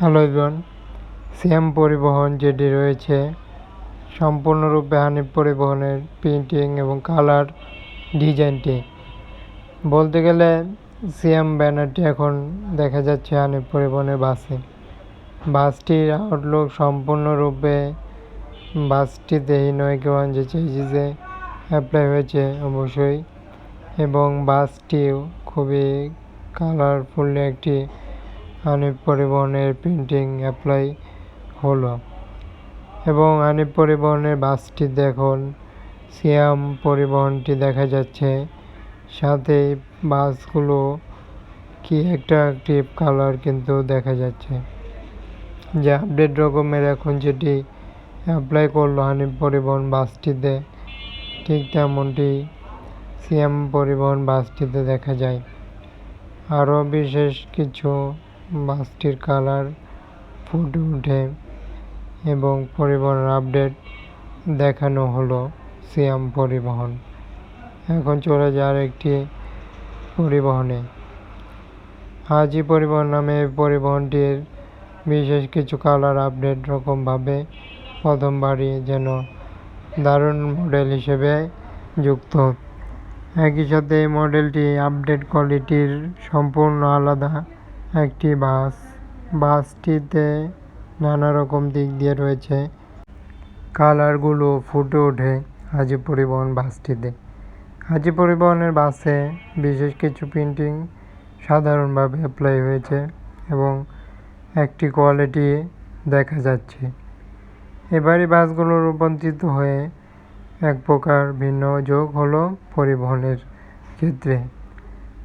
Hello everyone, সিয়াম পরিবহন যেটি রয়েছে সম্পূর্ণরূপে হানিফ পরিবহনের প্রিন্টিং এবং কালার ডিজাইনটি বলতে গেলে সিয়াম ব্যানারটি এখন দেখা যাচ্ছে হানিফ পরিবহনের বাসটির আউটলুক সম্পূর্ণরূপে বাসটিতে হিনোয়িকওয়ান যে চেঞ্জেসে অ্যাপ্লাই হয়েছে অবশ্যই, এবং বাসটিও খুবই কালারফুল একটি হানিফ পরিবহনের প্রিন্টিং অ্যাপ্লাই হলো। এবং হানিফ পরিবহনের বাসটি দেখুন সিয়াম পরিবহনটি দেখা যাচ্ছে, সাথে বাসগুলো কি একটা অ্যাক্টিভ কালার কিন্তু দেখা যাচ্ছে, যে আপডেট রকমের এখন যেটি অ্যাপ্লাই করলো হানিফ পরিবহন বাসটিতে, ঠিক তেমনটি সিয়াম পরিবহন বাসটিতে দেখা যায়। আরও বিশেষ কিছু বাসটির কালার ফুটে ওঠে এবং পরিবহনের আপডেট দেখানো হলো সিয়াম পরিবহন। এখন চলে যাওয়ার একটি পরিবহনে, হাজি পরিবহন নামে পরিবহনটির বিশেষ কিছু কালার আপডেট রকমভাবে প্রথমবারই যেন দারুণ মডেল হিসেবে যুক্ত। একই সাথে এই মডেলটি আপডেট কোয়ালিটির সম্পূর্ণ আলাদা একটি বাসটিতে নানা রকম দিক দিয়ে রয়েছে, কালারগুলো ফুটে ওঠে হাজি পরিবহন বাসটিতে। হাজি পরিবহনের বাসে বিশেষ কিছু প্রিন্টিং সাধারণভাবে অ্যাপ্লাই হয়েছে এবং একটি কোয়ালিটি দেখা যাচ্ছে। এবারই বাসগুলো রূপান্তরিত হয়ে এক প্রকার ভিন্ন যোগ হলো পরিবহনের ক্ষেত্রে,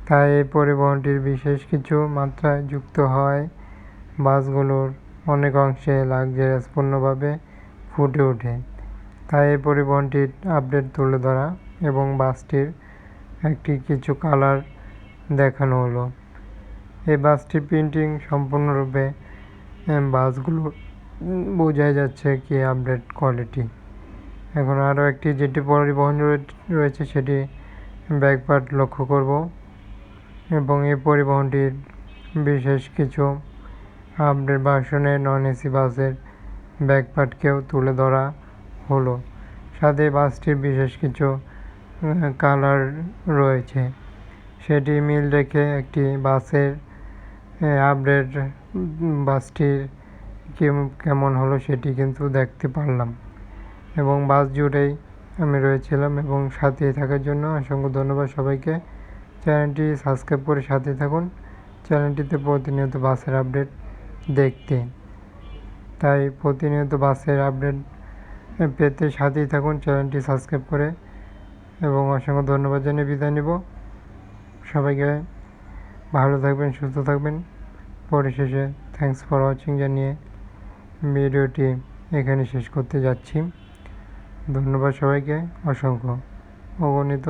তাই এই পরিবহনটির বিশেষ কিছু মাত্রায় যুক্ত হয় বাসগুলোর অনেক অংশে লাক্সারিয়াসপূর্ণভাবে ফুটে ওঠে। তাই এই পরিবহনটির আপডেট তুলে ধরা এবং বাসটির একটি কিছু কালার দেখানো হলো। এই বাসটির প্রিন্টিং সম্পূর্ণরূপে বাসগুলো বোঝাই যাচ্ছে কি আপডেট কোয়ালিটি। এখন আরও একটি যেটি পরিবহন রয়েছে সেটি ব্যাকপার্ট লক্ষ্য করব, এবং এই পরিবহনটির বিশেষ কিছু আপডেট ভার্সনের নন এসি বাসের ব্যাকপার্টকেও তুলে ধরা হলো। সাথে বাসটির বিশেষ কিছু কালার রয়েছে, সেটি মিল রেখে একটি বাসের আপডেট বাসটির কেমন হলো সেটি কিন্তু দেখতে পারলাম। এবং বাস জুড়েই আমি রয়েছিলাম, এবং সাথে থাকার জন্য অসংখ্য ধন্যবাদ সবাইকে। চ্যানেলটি সাবস্ক্রাইব করে সাথে থাকুন, চ্যানেলটিতে প্রতিনিয়ত বাসের আপডেট দেখতে। তাই প্রতিনিয়ত বাসের আপডেট পেতে সাথেই থাকুন, চ্যানেলটি সাবস্ক্রাইব করে। এবং অসংখ্য ধন্যবাদ জানিয়ে বিদায় নেব সবাইকে। ভালো থাকবেন, সুস্থ থাকবেন। পরিশেষে থ্যাঙ্কস ফর ওয়াচিং জানিয়ে ভিডিওটি এখানে শেষ করতে যাচ্ছি। ধন্যবাদ সবাইকে, অসংখ্য অগণিত।